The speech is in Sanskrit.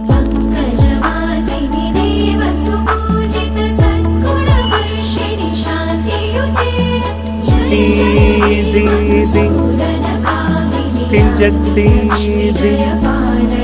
पङ्कजवासिनि देव सुपूजित सद्गुणवर्षिणि शान्तियुते जय जय देवी मधुसूदनकामिनि जय पालय